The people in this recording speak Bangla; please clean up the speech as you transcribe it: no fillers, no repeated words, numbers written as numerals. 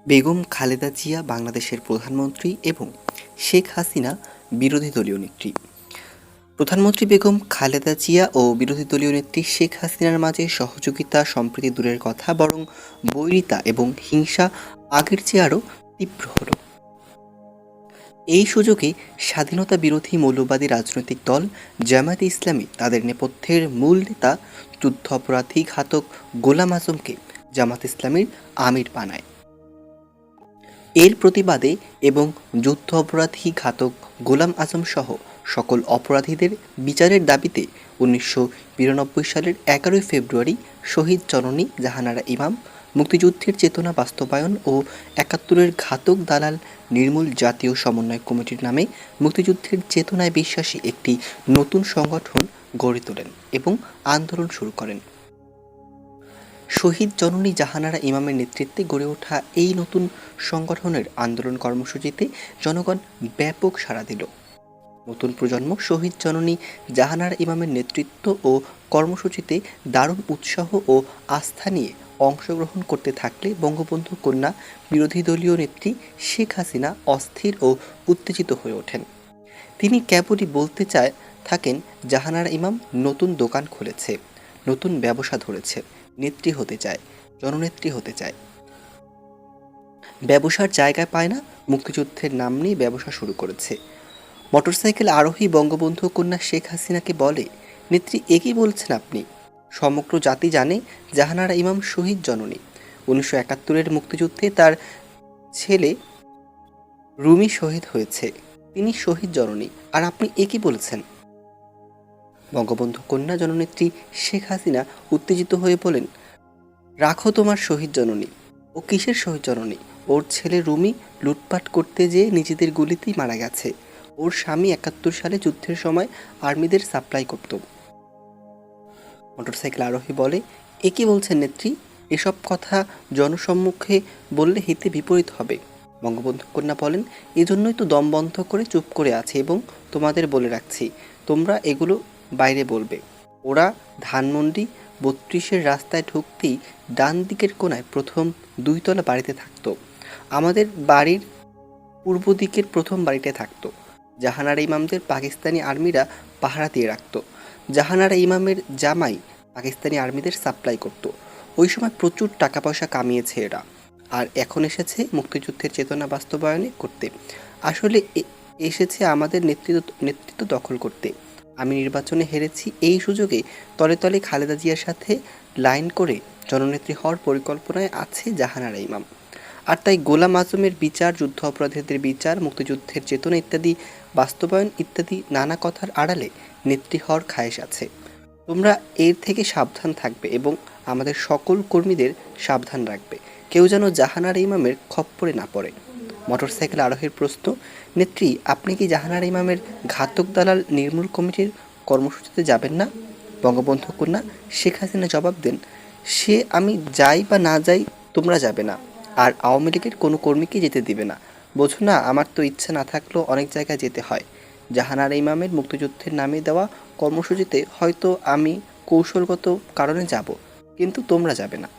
বেগম খালেদা জিয়া বাংলাদেশের প্রধানমন্ত্রী এবং শেখ হাসিনা বিরোধী দলীয় নেত্রী। প্রধানমন্ত্রী বেগম খালেদা জিয়া ও বিরোধী দলীয় নেত্রী শেখ হাসিনার মাঝে সহযোগিতা সম্প্রতি দূরের কথা, বরং বৈরিতা এবং হিংসা আগের চেয়ে আরও তীব্র হল। এই সুযোগে স্বাধীনতা বিরোধী মৌলবাদী রাজনৈতিক দল জামায়াতে ইসলামী তাদের নেপথ্যের মূল নেতা যুদ্ধ অপরাধী ঘাতক গোলাম আজমকে জামাত ইসলামীর আমির বানায়। এর প্রতিবাদে এবং যুদ্ধ অপরাধী ঘাতক গোলাম আজম সহ সকল অপরাধীদের বিচারের দাবিতে ১৯৯২ সালের ১১ ফেব্রুয়ারি শহীদ জননী জাহানারা ইমাম মুক্তিযুদ্ধের চেতনা বাস্তবায়ন ও একাত্তরের ঘাতক দালাল নির্মূল জাতীয় সমন্বয় কমিটির নামে মুক্তিযুদ্ধের চেতনায় বিশ্বাসী একটি নতুন সংগঠন গড়ে তোলেন এবং আন্দোলন শুরু করেন। শহীদ জননী জাহানারা ইমামের নেতৃত্বে গড়ে ওঠা এই নতুন সংগঠনের আন্দোলন কর্মসূচিতে জনগণ ব্যাপক সাড়া দিল। নতুন প্রজন্ম শহীদ জননী জাহানারা ইমামের নেতৃত্ব ও কর্মসূচিতে দারুণ উৎসাহ ও আস্থা নিয়ে অংশগ্রহণ করতে থাকলে বঙ্গবন্ধু কন্যা বিরোধী দলীয় নেত্রী শেখ হাসিনা অস্থির ও উত্তেজিত হয়ে ওঠেন। তিনি কেবলই বলতে থাকেন, জাহানারা ইমাম নতুন দোকান খুলেছে, নতুন ব্যবসা ধরেছে, নেত্রী হতে চায়, জননেত্রী হতে চায়। ব্যবসার জায়গা পায় না, মুক্তিযুদ্ধের নাম নিয়ে ব্যবসা শুরু করেছে। মোটরসাইকেল আরোহী বঙ্গবন্ধু কন্যা শেখ হাসিনাকে বলে, নেত্রী একই বলছেন আপনি? সমগ্র জাতি জানে জাহানারা ইমাম শহীদ জননী। ১৯৭১-এর মুক্তিযুদ্ধে তার ছেলে রুমি শহীদ হয়েছে, তিনি শহীদ জননী, আর আপনি একই বলছেন? বঙ্গবন্ধু কন্যা জননেত্রী শেখ হাসিনা উত্তেজিত হয়ে বলেন, রাখো তোমার শহীদ জননী। ও কিসের শহীদ জননী? ওর ছেলে রুমি লুটপাট করতে যেয়ে নিজেদের গুলিতেই মারা গেছে। ওর স্বামী ৭১ সালে যুদ্ধের সময় আর্মিদের সাপ্লাই করত। মোটরসাইকেল আরোহী বলে, একই বলছেন নেত্রী, এসব কথা জনসম্মুখে বললে হিতে বিপরীত হবে। বঙ্গবন্ধু কন্যা বলেন, এজন্যই তো দম বন্ধ করে চুপ করে আছে এবং তোমাদের বলে রাখছি, তোমরা এগুলো বাইরে বলবে। ওরা ধানমন্ডি ৩২-এর রাস্তায় ঢুকতেই ডান দিকের কোণায় প্রথম ২ তলা বাড়িতে থাকতো। আমাদের বাড়ির পূর্ব দিকের প্রথম বাড়িতে থাকতো। জাহানারা ইমামদের পাকিস্তানি আর্মিরা পাহারা দিয়ে রাখত। জাহানারা ইমামের জামাই পাকিস্তানি আর্মিদের সাপ্লাই করত। ওই সময় প্রচুর টাকা পয়সা কামিয়েছে এরা, আর এখন এসেছে মুক্তিযুদ্ধের চেতনা বাস্তবায়নে করতে। আসলে এসেছে আমাদের নেতৃত্ব দখল করতে। আমি নির্বাচনে হেরেছি, এই সুযোগে তলে তলে খালেদা জিয়ার সাথে লাইন করে জননেত্রী হওয়ার পরিকল্পনায় আছে জাহানারা ইমাম। আর তাই গোলাম আজমের বিচার, যুদ্ধ অপরাধীদের বিচার, মুক্তিযুদ্ধের চেতনা ইত্যাদি বাস্তবায়ন ইত্যাদি নানা কথার আড়ালে নেত্রী হওয়ার খায়েশ আছে। তোমরা এর থেকে সাবধান থাকবে এবং আমাদের সকল কর্মীদের সাবধান রাখবে, কেউ যেন জাহানারা ইমামের খপ্পরে না পড়ে। মোটরসাইকেল আরোহীর প্রশ্ন, নেত্রী আপনি কি জাহানারা ইমামের ঘাতক দালাল নির্মূল কমিটির কর্মসূচিতে যাবেন না? বঙ্গবন্ধু কন্যা শেখ হাসিনা জবাব দেন, সে আমি যাই বা না যাই তোমরা যাবে না, আর আওয়ামী লীগের কোনো কর্মীকে যেতে দিবে না। বোঝো না, আমার তো ইচ্ছা না থাকলেও অনেক জায়গায় যেতে হয়। জাহানারা ইমামের মুক্তিযুদ্ধের নামে দেওয়া কর্মসূচিতে হয়তো আমি কৌশলগত কারণে যাব, কিন্তু তোমরা যাবে না।